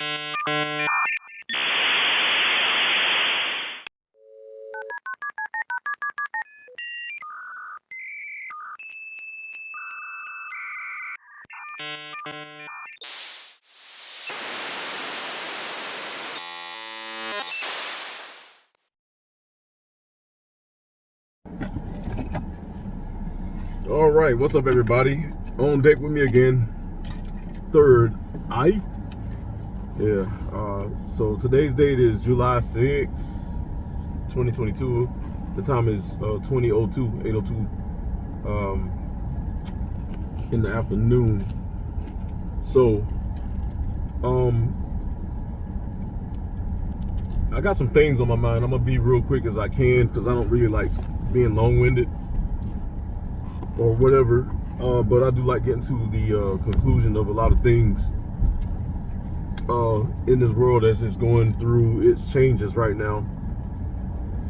All right, what's up, everybody? On deck with me again, Third Eye. Yeah. So today's date is July 6, 2022. The time is 20:02, 8:02, in the afternoon. So, I got some things on my mind. I'm gonna be real quick as I can because I don't really like being long-winded or whatever. But I do like getting to the conclusion of a lot of things in this world as it's going through its changes right now.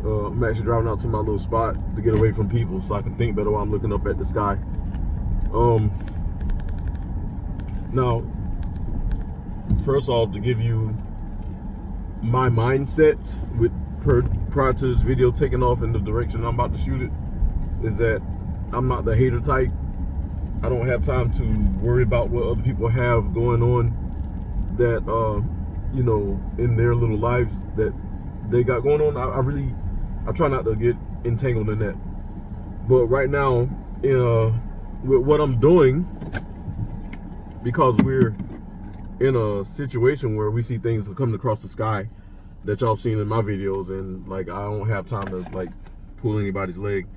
I'm actually driving out to my little spot to get away from people so I can think better while I'm looking up at the sky. Now, first off, to give you my mindset prior to this video taking off in the direction I'm about to shoot it, is that I'm not the hater type. I don't have time to worry about what other people have going on that you know, in their little lives that they got going on. I try not to get entangled in that. But right now, with what I'm doing, because we're in a situation where we see things coming across the sky that y'all have seen in my videos, and like I don't have time to like pull anybody's leg.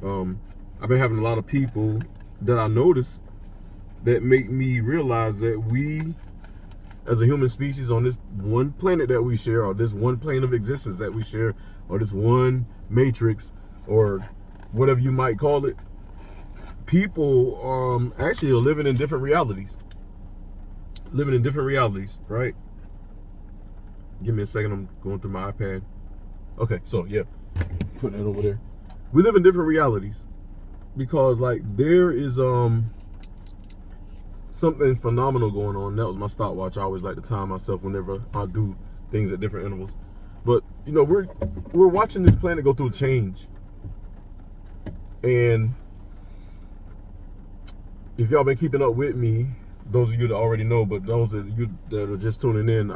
I've been having a lot of people that I notice that make me realize that we, as a human species on this one planet that we share, or this one plane of existence that we share, or this one matrix, or whatever you might call it, people actually are living in different realities. Right? Give me a second, I'm going through my iPad. Okay, so yeah, put that over there. We live in different realities because like there is something phenomenal going on. That was my stopwatch. I always like to time myself whenever I do things at different intervals. But you know, we're watching this planet go through a change. And if y'all been keeping up with me, those of you that already know, but those of you that are just tuning in,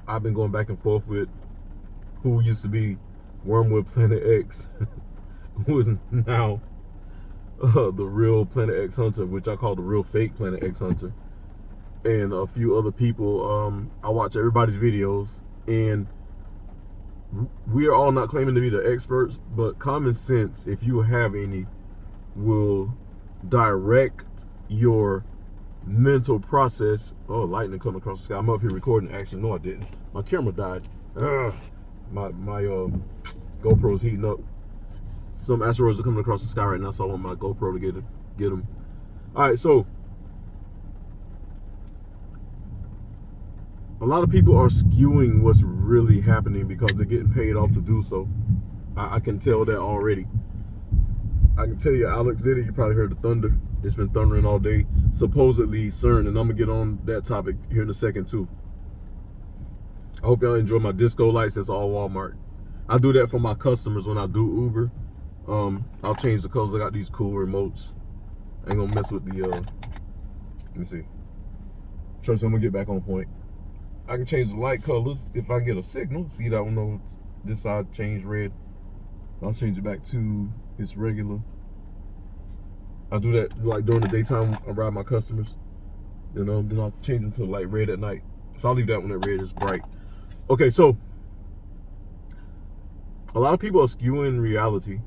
I've been going back and forth with who used to be Wormwood Planet X, who is now the real Planet X Hunter, which I call the real fake Planet X Hunter, and a few other people. I watch everybody's videos, and we are all not claiming to be the experts, but common sense, if you have any, will direct your mental process. Oh, lightning coming across the sky. I'm up here recording. Actually, no, I didn't. My camera died. My GoPro's heating up. Some asteroids are coming across the sky right now, so I want my GoPro to get them. All right, so a lot of people are skewing what's really happening because they're getting paid off to do so. I can tell that already. I can tell you, Alex did it. You probably heard the thunder. It's been thundering all day. Supposedly CERN, and I'm gonna get on that topic here in a second too. I hope y'all enjoy my disco lights. That's all Walmart. I do that for my customers when I do Uber. I'll change the colors. I got these cool remotes. I ain't gonna mess with the let me see. Trust me, I'm gonna get back on point. I can change the light colors if I get a signal. See that one over this side changed red. I'll change it back to its regular. I do that like during the daytime around my customers. You know, then I'll change them to like red at night. So I'll leave that one at red. It's bright. Okay, so a lot of people are skewing reality.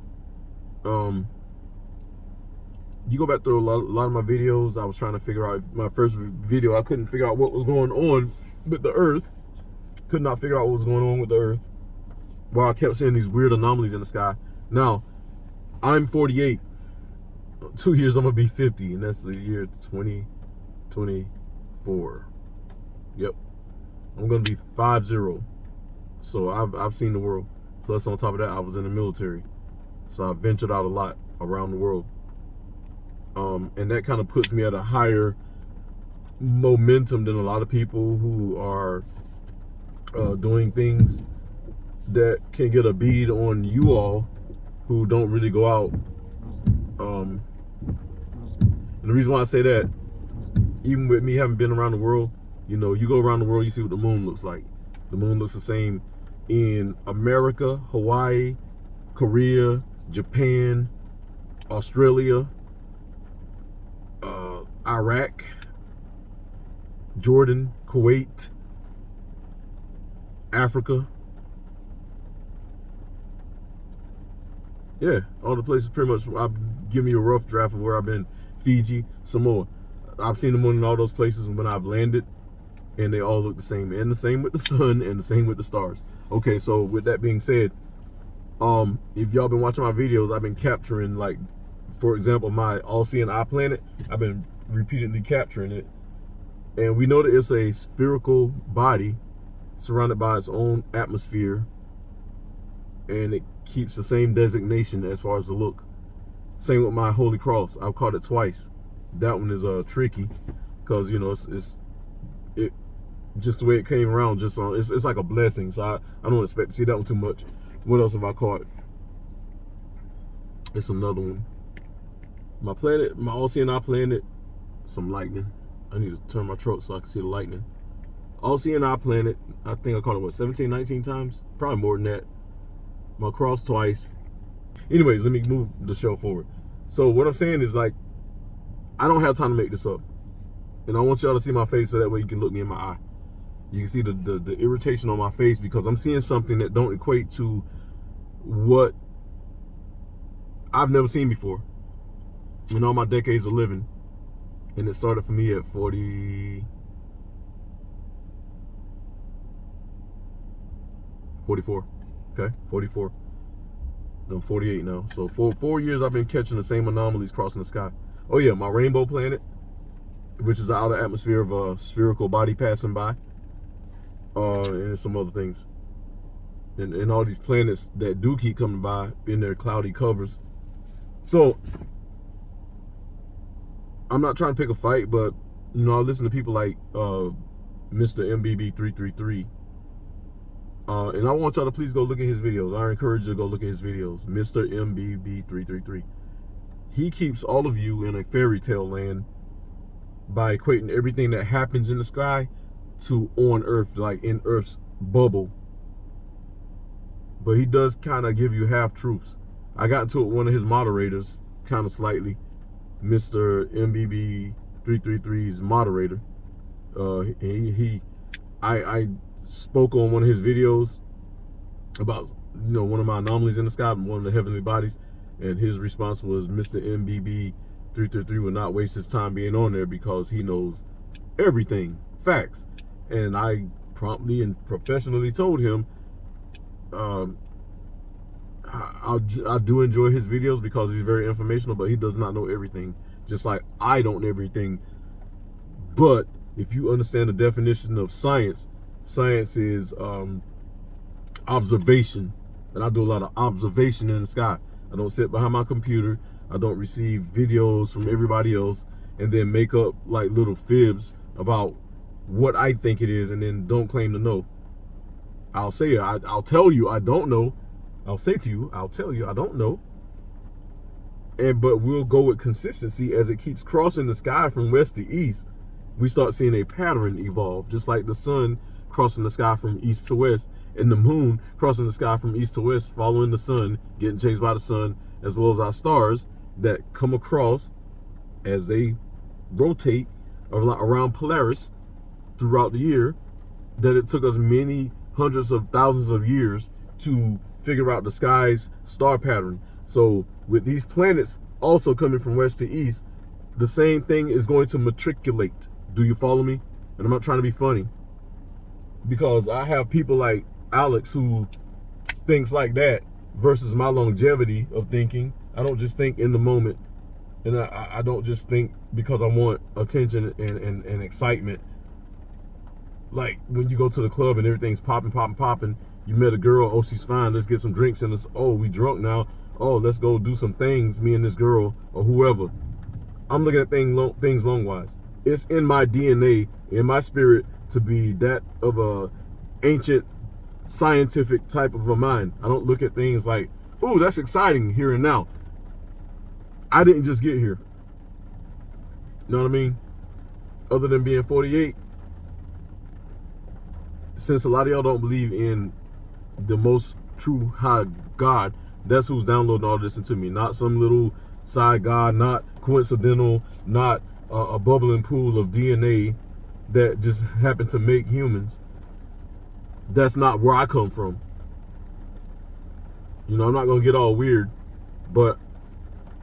You go back through a lot of my videos. I was trying to figure out my first video. I couldn't figure out what was going on with the Earth. Could not figure out what was going on with the Earth. While I kept seeing these weird anomalies in the sky. Now, I'm 48. 2 years I'm gonna be 50, and that's the year 2024. Yep, I'm gonna be 50. So I've seen the world. Plus, on top of that, I was in the military, so I ventured out a lot around the world. And that kind of puts me at a higher momentum than a lot of people who are doing things that can get a bead on you all who don't really go out. And the reason why I say that, even with me having been around the world, you know, you go around the world, you see what the moon looks like. The moon looks the same in America, Hawaii, Korea, Japan, Australia, Iraq, Jordan, Kuwait, Africa. Yeah, all the places pretty much. I've given you a rough draft of where I've been. Fiji, Samoa. I've seen the moon in all those places when I've landed, and they all look the same. And the same with the sun, and the same with the stars. Okay, so with that being said, if y'all been watching my videos, I've been capturing, like, for example, my all-seeing eye planet. I've been repeatedly capturing it, and we know that it's a spherical body surrounded by its own atmosphere, and it keeps the same designation as far as the look. Same with my Holy Cross. I've caught it twice. That one is tricky because, you know, it just the way it came around, just on it's like a blessing. So I don't expect to see that one too much. What else have I caught? It's another one. My planet, my all-seeing eye planet, some lightning. I need to turn my throat so I can see the lightning. All-seeing eye planet, I think I caught it, what, 17, 19 times? Probably more than that. My cross twice. Anyways, let me move the show forward. So what I'm saying is, like, I don't have time to make this up. And I want y'all to see my face so that way you can look me in my eye. You can see the irritation on my face because I'm seeing something that don't equate to what I've never seen before in all my decades of living. And it started for me at 44. Okay, 44. I'm 48 now. So for 4 years, I've been catching the same anomalies crossing the sky. Oh yeah, my rainbow planet, which is the outer atmosphere of a spherical body passing by, and some other things. And all these planets that do keep coming by in their cloudy covers. So I'm not trying to pick a fight, but, you know, I listen to people like Mr. MBB333. And I want y'all to please go look at his videos. I encourage you to go look at his videos. Mr. MBB333. He keeps all of you in a fairy tale land by equating everything that happens in the sky to on Earth, like in Earth's bubble. But he does kind of give you half-truths. I got into it with one of his moderators, kind of slightly. Mr. MBB333's moderator. I spoke on one of his videos about, you know, one of my anomalies in the sky, one of the heavenly bodies, and his response was Mr. MBB333 would not waste his time being on there because he knows everything, facts. And I promptly and professionally told him I do enjoy his videos because he's very informational, but he does not know everything, just like I don't know everything. But if you understand the definition of science, science is observation, and I do a lot of observation in the sky. I don't sit behind my computer. I don't receive videos from everybody else and then make up like little fibs about what I think it is and then don't claim to know. I'll say I'll tell you I don't know. I'll say to you, I'll tell you I don't know. But we'll go with consistency as it keeps crossing the sky from west to east. We start seeing a pattern evolve, just like the sun crossing the sky from east to west, and the moon crossing the sky from east to west, following the sun, getting chased by the sun, as well as our stars that come across as they rotate around Polaris throughout the year, that it took us many hundreds of thousands of years to figure out the sky's star pattern. So with these planets also coming from west to east, the same thing is going to matriculate. Do you follow me? And I'm not trying to be funny, because I have people like Alex who thinks like that versus my longevity of thinking. I don't just think in the moment, and I don't just think because I want attention and excitement. Like when you go to the club and everything's popping, you met a girl, oh, she's fine, let's get some drinks, and it's, oh, we drunk now, oh, let's go do some things, me and this girl or whoever. I'm looking at things long wise. it's in my DNA, in my spirit, to be that of a ancient scientific type of a mind. I don't look at things like, oh, that's exciting here and now. I didn't just get here. You know what I mean? Other than being 48, since a lot of y'all don't believe in the most true high God, that's who's downloading all this into me. Not some little side God, not coincidental, not a bubbling pool of DNA that just happened to make humans. That's not where I come from. You know, I'm not gonna get all weird, but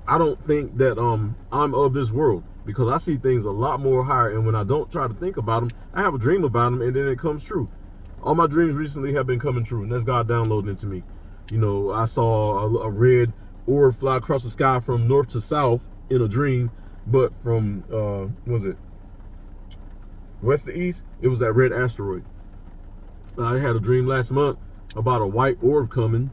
I don't think that I'm of this world, because I see things a lot more higher, and when I don't try to think about them, I have a dream about them, and then it comes true. All my dreams recently have been coming true, and that's God downloading into me. You know, I saw a red orb fly across the sky from north to south in a dream, but from what was it, west to east? It was that red asteroid. I had a dream last month about a white orb coming,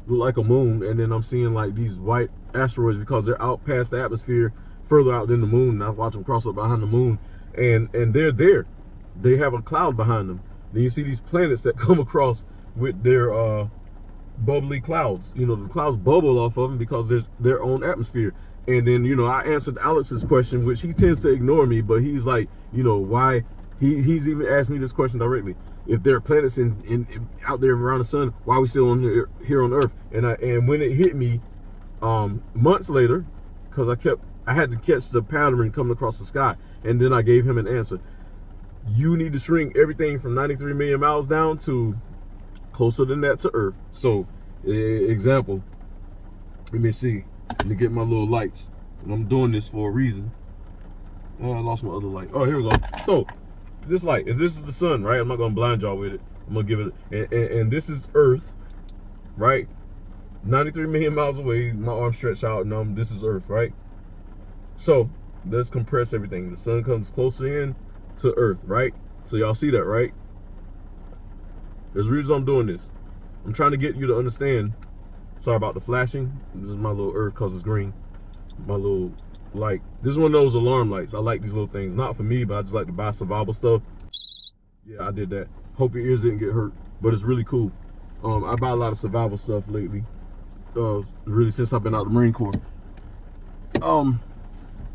look like a moon, and then I'm seeing like these white asteroids because they're out past the atmosphere, further out than the moon, and I watch them cross up behind the moon, and they're there. They have a cloud behind them. Then you see these planets that come across with their bubbly clouds. You know, the clouds bubble off of them because there's their own atmosphere. And then, you know, I answered Alex's question, which he tends to ignore me, but he's like, you know, why he's even asked me this question directly. If there are planets in out there around the sun, why are we still on here on Earth? And when it hit me months later, because I had to catch the pattern coming across the sky, and then I gave him an answer. You need to shrink everything from 93 million miles down to closer than that to Earth. So, example, let me see. Let me get my little lights. And I'm doing this for a reason. Oh, I lost my other light. Oh, here we go. So, this light, if this is the sun, right? I'm not going to blind y'all with it. I'm going to give it, and this is Earth, right? 93 million miles away, my arm stretched out, and this is Earth, right? So, let's compress everything. The sun comes closer in to Earth, right? So y'all see that, right? There's a reason I'm doing this. I'm trying to get you to understand. Sorry about the flashing. This is my little Earth because it's green. My little light. This is one of those alarm lights. I like these little things. Not for me, but I just like to buy survival stuff. Yeah, I did that. Hope your ears didn't get hurt, but it's really cool. I buy a lot of survival stuff lately. Really since I've been out of the Marine Corps.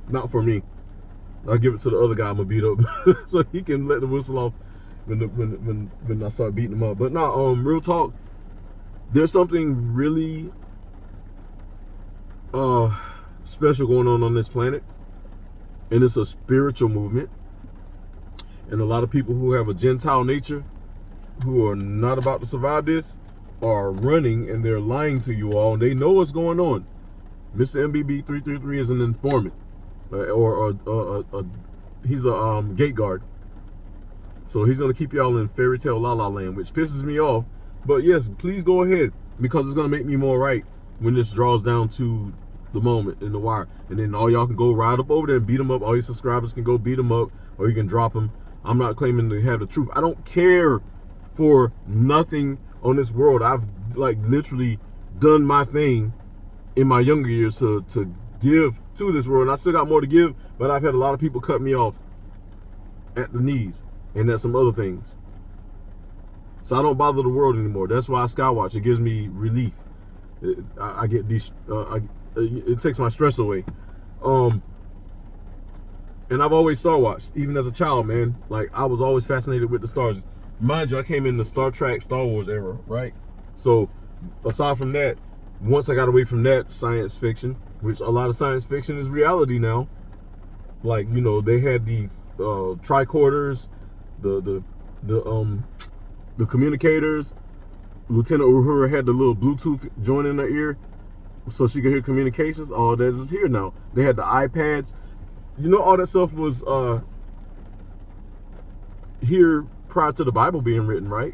Not for me. I'll give it to the other guy I'm gonna beat up so he can let the whistle off when I start beating him up. But no, real talk, there's something really special going on this planet, and it's a spiritual movement. And a lot of people who have a Gentile nature, who are not about to survive this, are running, and they're lying to you all, and they know what's going on. Mr. MBB 333 is an informant. He's a gate guard, so he's gonna keep y'all in fairy tale la la land, which pisses me off. But yes, please go ahead, because it's gonna make me more right when this draws down to the moment in the wire, and then all y'all can go ride up over there and beat them up. All your subscribers can go beat them up, or you can drop them. I'm not claiming to have the truth. I don't care for nothing on this world. I've like literally done my thing in my younger years to give to this world, and I still got more to give, but I've had a lot of people cut me off at the knees and at some other things. So I don't bother the world anymore. That's why I skywatch. It gives me relief. I get these it takes my stress away. And I've always star watched, even as a child, man. Like, I was always fascinated with the stars. Mind you, I came in the Star Trek, Star Wars era, right? So aside from that, once I got away from that science fiction, which a lot of science fiction is reality now. Like, you know, they had the tricorders, the communicators. Lieutenant Uhura had the little Bluetooth joint in her ear so she could hear communications. All that is here now. They had the iPads. You know, all that stuff was here prior to the Bible being written, right?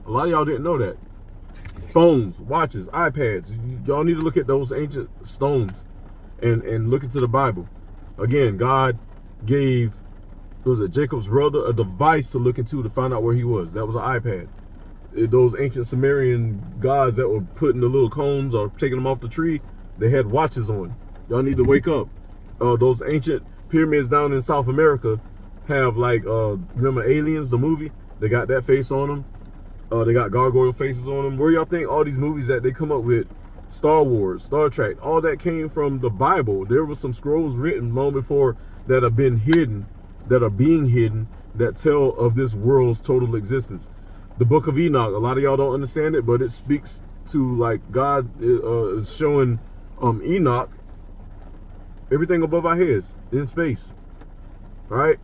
A lot of y'all didn't know that. Phones, watches, iPads. Y'all need to look at those ancient stones and look into the Bible. Again, God gave, what was it, Jacob's brother, a device to look into to find out where he was. That was an iPad. Those ancient Sumerian gods that were putting the little cones or taking them off the tree, they had watches on. Y'all need to wake up. Those ancient pyramids down in South America have like remember Aliens, the movie? They got that face on them. They got gargoyle faces on them. Where y'all think all these movies that they come up with, Star Wars, Star Trek, all that came from the Bible. There were some scrolls written long before that have been hidden, that are being hidden, that tell of this world's total existence. The Book of Enoch, a lot of y'all don't understand it, but it speaks to like God is showing Enoch everything above our heads in space, right?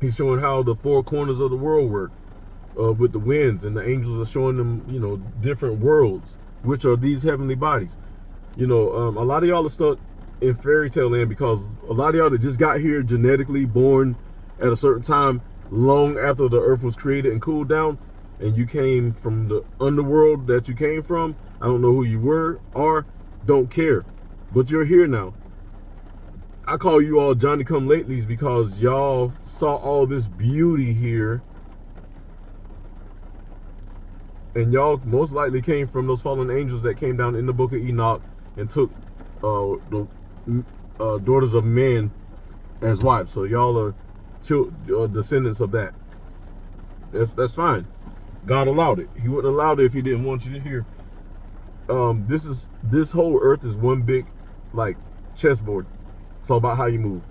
He's showing how the four corners of the world work with the winds, and the angels are showing them, you know, different worlds, which are these heavenly bodies. You know, a lot of y'all are stuck in fairy tale land because a lot of y'all that just got here genetically born at a certain time long after the earth was created and cooled down, and you came from the underworld that you came from. I don't know who you were or don't care, but you're here now. I call you all Johnny come latelys because y'all saw all this beauty here, and y'all most likely came from those fallen angels that came down in the Book of Enoch and took the daughters of men as wives. So y'all are descendants of that. That's fine. God allowed it. He wouldn't allow it if he didn't want you to hear. This whole earth is one big like chessboard. It's all about how you move.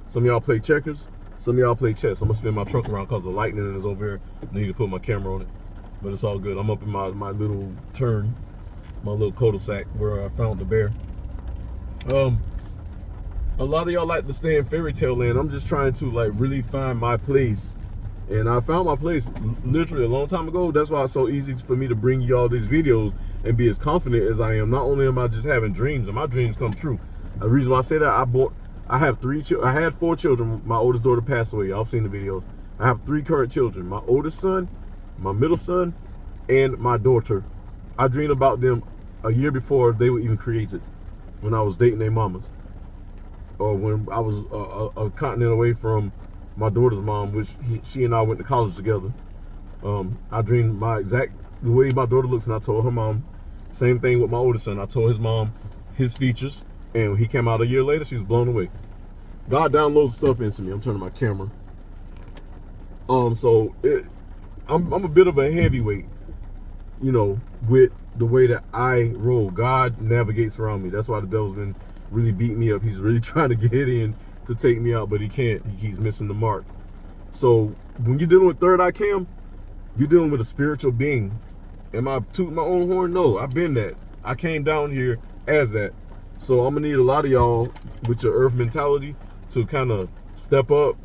Some of y'all play checkers, some of y'all play chess. I'm gonna spin my truck around because the lightning is over here. I need to put my camera on it, but it's all good. I'm up in my little turn, my little cul-de-sac where I found the bear. A lot of y'all like to stay in fairy tale land. I'm just trying to like really find my place, and I found my place literally a long time ago. That's why it's so easy for me to bring you all these videos and be as confident as I am. Not only am I just having dreams, and my dreams come true. The reason why I say that, I have I had 4 children. My oldest daughter passed away. Y'all seen the videos. I have 3 current children. My oldest son, my middle son, and my daughter. I dreamed about them a year before they were even created, when I was dating their mamas, or when I was a continent away from my daughter's mom, which she and I went to college together. I dreamed the way my daughter looks, and I told her mom. Same thing with my oldest son. I told his mom his features, and when he came out a year later, she was blown away. God downloads stuff into me. I'm turning my camera. So I'm a bit of a heavyweight, you know, with the way that I roll. God navigates around me. That's why the devil's been really beating me up. He's really trying to get in to take me out, but he can't. He keeps missing the mark. So when you're dealing with third eye cam, you're dealing with a spiritual being. Am I tooting my own horn? No, I've been that. I came down here as that. So I'm gonna need a lot of y'all with your earth mentality to kind of step up,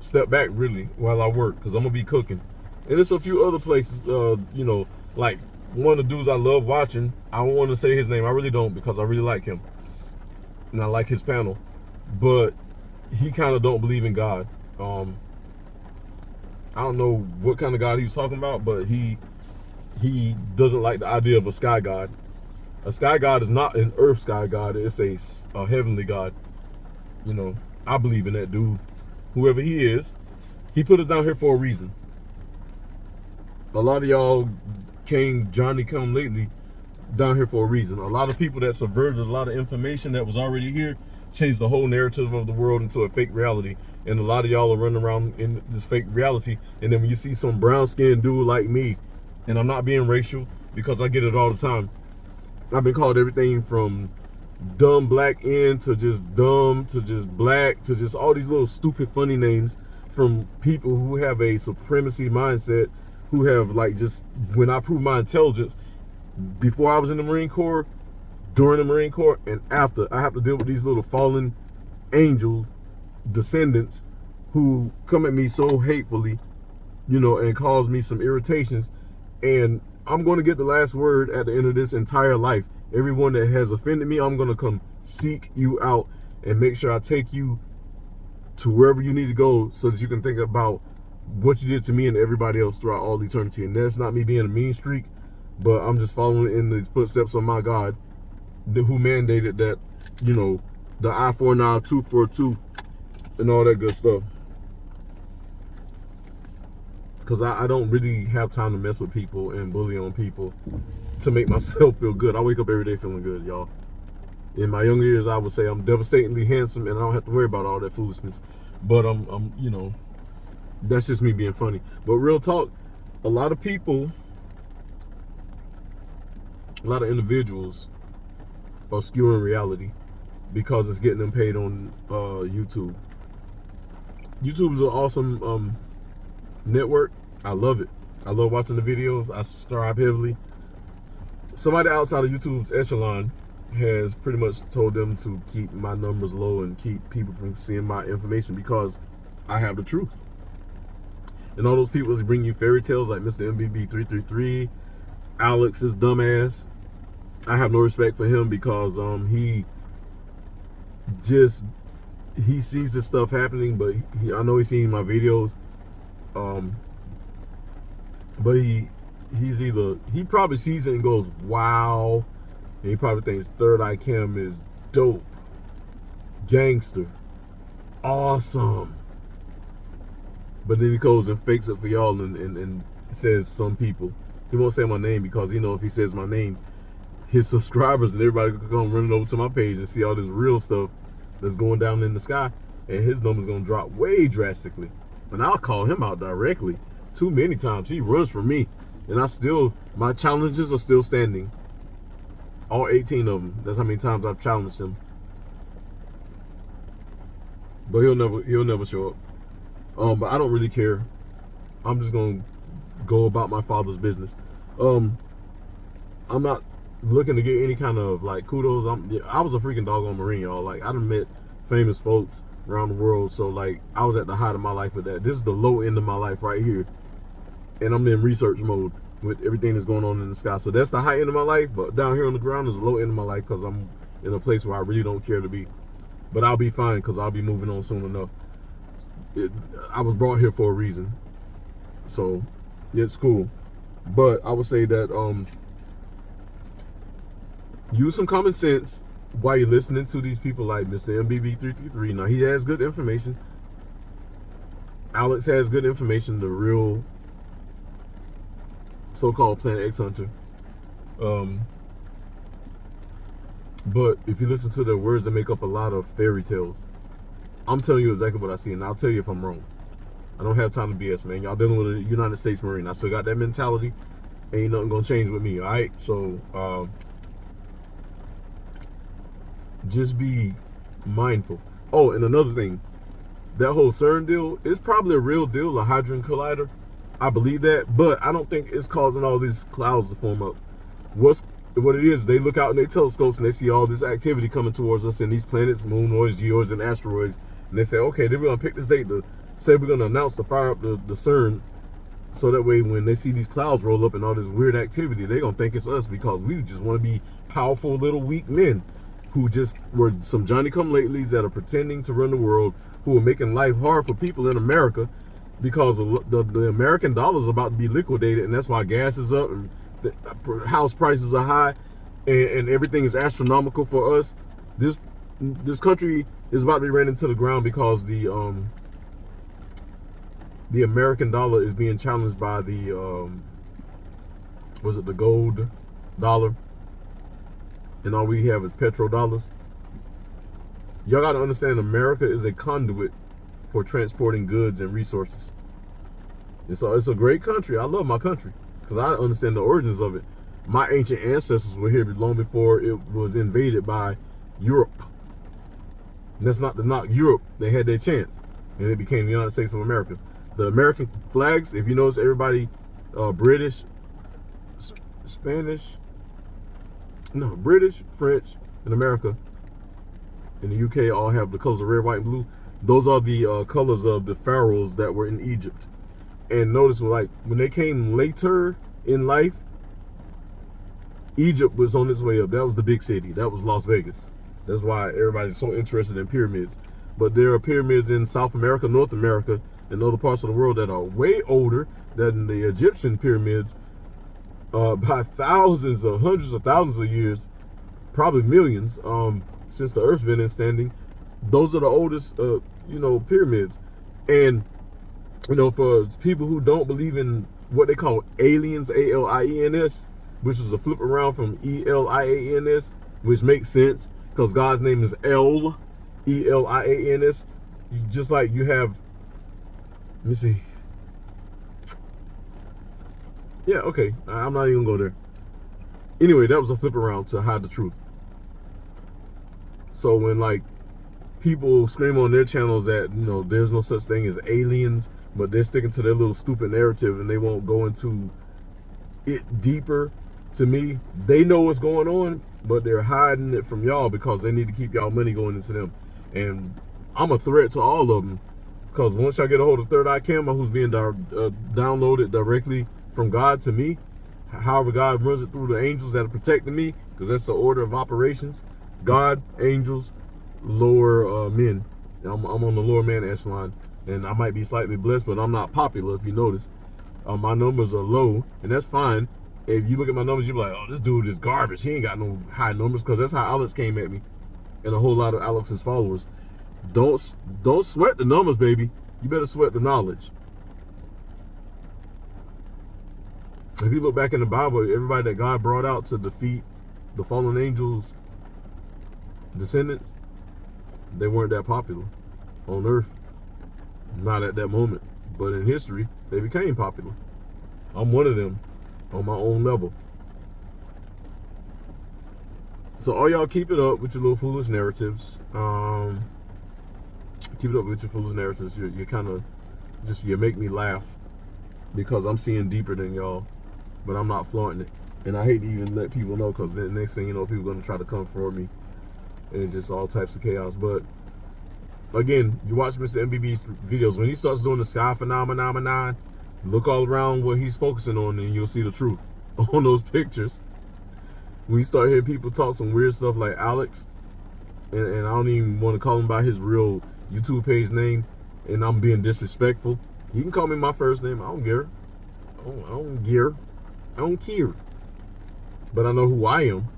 step back really while I work, because I'm gonna be cooking. And there's a few other places, you know, like one of the dudes I love watching. I don't want to say his name. I really don't, because I really like him and I like his panel, but he kind of don't believe in God. I don't know what kind of God he was talking about, but he doesn't like the idea of a sky god. A sky god is not an earth sky god. It's a heavenly god. You know, I believe in that dude. Whoever he is, he put us down here for a reason. A lot of y'all came Johnny come lately down here for a reason. A lot of people that subverted a lot of information that was already here changed the whole narrative of the world into a fake reality. And a lot of y'all are running around in this fake reality. And then when you see some brown skinned dude like me, and I'm not being racial because I get it all the time. I've been called everything from dumb black N to just dumb to just black to just all these little stupid funny names from people who have a supremacy mindset, who have like just, when I prove my intelligence, before I was in the Marine Corps, during the Marine Corps, and after, I have to deal with these little fallen angel descendants who come at me so hatefully, you know, and cause me some irritations. And I'm going to get the last word at the end of this entire life. Everyone that has offended me, I'm going to come seek you out and make sure I take you to wherever you need to go, so that you can think about what you did to me and everybody else throughout all eternity. And that's not me being a mean streak, but I'm just following in the footsteps of my God, who mandated that, you know, the eye for an eye, tooth for a tooth, and all that good stuff. Because I don't really have time to mess with people and bully on people to make myself feel good. I wake up every day feeling good, y'all. In my younger years, I would say I'm devastatingly handsome, and I don't have to worry about all that foolishness. But you know, that's just me being funny. But real talk, a lot of people, a lot of individuals are skewing reality because it's getting them paid on YouTube. YouTube is an awesome network. I love it. I love watching the videos. I subscribe heavily. Somebody outside of YouTube's echelon has pretty much told them to keep my numbers low and keep people from seeing my information because I have the truth. And all those people that bring you fairy tales like Mr. MBB333, Alex is dumbass. I have no respect for him because he sees this stuff happening, but I know he's seen my videos. But he probably sees it and goes, wow. And he probably thinks Third Eye Cam is dope, gangster, awesome. But then he goes and fakes it for y'all and says some people. He won't say my name because he know if he says my name, his subscribers and everybody could come running over to my page and see all this real stuff that's going down in the sky, and his number's gonna drop way drastically. And I'll call him out directly. Too many times he runs from me, and my challenges are still standing. All 18 of them. That's how many times I've challenged him. But he'll never show up. But I don't really care. I'm just gonna go about my father's business. I'm not looking to get any kind of like kudos. I was a freaking doggone Marine, y'all. Like, I done met famous folks around the world, so like I was at the height of my life with that. This is the low end of my life right here, and I'm in research mode with everything that's going on in the sky. So that's the high end of my life, but down here on the ground is the low end of my life because I'm in a place where I really don't care to be. But I'll be fine because I'll be moving on soon enough. I was brought here for a reason, so it's cool. But I would say that use some common sense while you're listening to these people like Mr. MBB333. Now, he has good information. Alex has good information, the real so-called Planet X Hunter. But if you listen to their words, they make up a lot of fairy tales. I'm telling you exactly what I see, and I'll tell you if I'm wrong. I don't have time to BS, man. Y'all dealing with a United States Marine. I still got that mentality. Ain't nothing gonna change with me, all right? So, just be mindful. Oh, and another thing, that whole CERN deal is probably a real deal, a Hadron Collider. I believe that, but I don't think it's causing all these clouds to form up. What it is, they look out in their telescopes and they see all this activity coming towards us in these planets, moonoids, geoids, and asteroids, and they say, okay, then we're gonna pick this date to say we're gonna announce to fire up the CERN, so that way when they see these clouds roll up and all this weird activity, they're gonna think it's us because we just want to be powerful little weak men who just were some Johnny-come-latelys that are pretending to run the world, who are making life hard for people in America because the American dollar is about to be liquidated, and that's why gas is up and the house prices are high, and everything is astronomical for us. This country is about to be ran into the ground because the American dollar is being challenged by the the gold dollar, and all we have is petrodollars. Y'all got to understand, America is a conduit for transporting goods and resources. And so it's a great country. I love my country because I understand the origins of it. My ancient ancestors were here long before it was invaded by Europe. And that's not to knock Europe. They had their chance, and it became the United States of America. The American flags, if you notice, everybody, British, British, French, and America, in the UK, all have the colors of red, white, and blue. Those are the colors of the pharaohs that were in Egypt. And notice, like, when they came later in life, Egypt was on its way up. That was the big city. That was Las Vegas. That's why everybody's so interested in pyramids. But there are pyramids in South America, North America, and other parts of the world that are way older than the Egyptian pyramids by thousands or hundreds of thousands of years, probably millions, since the Earth's been in standing. Those are the oldest, pyramids. And, for people who don't believe in what they call aliens, A-L-I-E-N-S, which is a flip around from E-L-I-A-N-S, which makes sense because God's name is El, Elians. Just like you have, let me see. Yeah, okay. I'm not even gonna go there. Anyway, that was a flip around to hide the truth. So when like people scream on their channels that, you know, there's no such thing as aliens, but they're sticking to their little stupid narrative and they won't go into it deeper, to me, they know what's going on, but they're hiding it from y'all because they need to keep y'all money going into them. And I'm a threat to all of them, because once y'all get a hold of Third Eye Camera, who's being downloaded directly from God to me, however God runs it through the angels that are protecting me, because that's the order of operations: God, angels, lower men. I'm on the lower man echelon, and I might be slightly blessed, but I'm not popular, if you notice. My numbers are low, and that's fine. If you look at my numbers, you're like, oh, this dude is garbage. He ain't got no high numbers, because that's how Alex came at me, and a whole lot of Alex's followers. Don't sweat the numbers, baby. You better sweat the knowledge. If you look back in the Bible, everybody that God brought out to defeat the fallen angels' descendants, they weren't that popular on earth. Not at that moment. But in history, they became popular. I'm one of them on my own level. So all y'all keep it up with your little foolish narratives. Keep it up with your foolish narratives. You kind of just, you make me laugh, because I'm seeing deeper than y'all, but I'm not flaunting it. And I hate to even let people know, because the next thing you know, people are going to try to come for me, and it's just all types of chaos. But again, you watch Mr. MBB's videos, when he starts doing the sky phenomenon, look all around what he's focusing on, and you'll see the truth on those pictures. When you start hearing people talk some weird stuff like Alex, and I don't even want to call him by his real YouTube page name, and I'm being disrespectful, you can call me my first name. I don't care. I don't care. But I know who I am.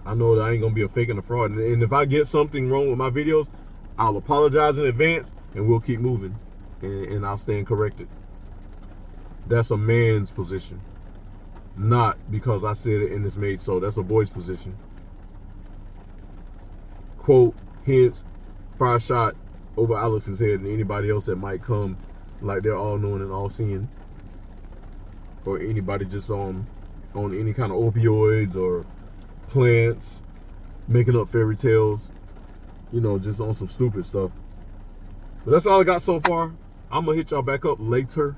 I know that I ain't gonna be a fake and a fraud. And if I get something wrong with my videos, I'll apologize in advance, and we'll keep moving, and I'll stand corrected. That's a man's position, not because I said it and it's made so. That's a boy's position. Quote, hence, fire shot over Alex's head and anybody else that might come like they're all knowing and all seeing, or anybody just on any kind of opioids or plants, making up fairy tales, you know, just on some stupid stuff. But that's all I got so far. I'm gonna hit y'all back up later.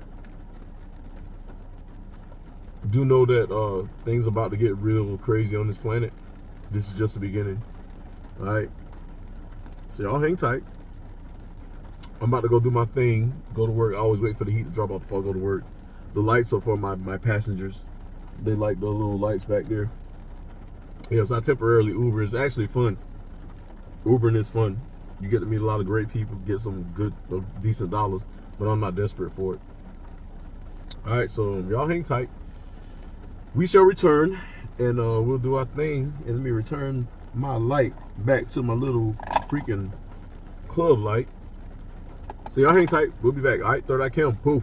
Do know that things about to get real crazy on this planet. This is just the beginning. All right, so y'all hang tight. I'm about to go do my thing, go to work. I always wait for the heat to drop off before I go to work. The lights are for my passengers. They like the little lights back there. Yeah, so I temporarily Uber. It's actually fun. Ubering is fun. You get to meet a lot of great people, get some good, decent dollars, but I'm not desperate for it. All right, so y'all hang tight. We shall return, and we'll do our thing. And let me return my light back to my little freaking club light. So y'all hang tight. We'll be back. All right, Third Eye Cam. Poof.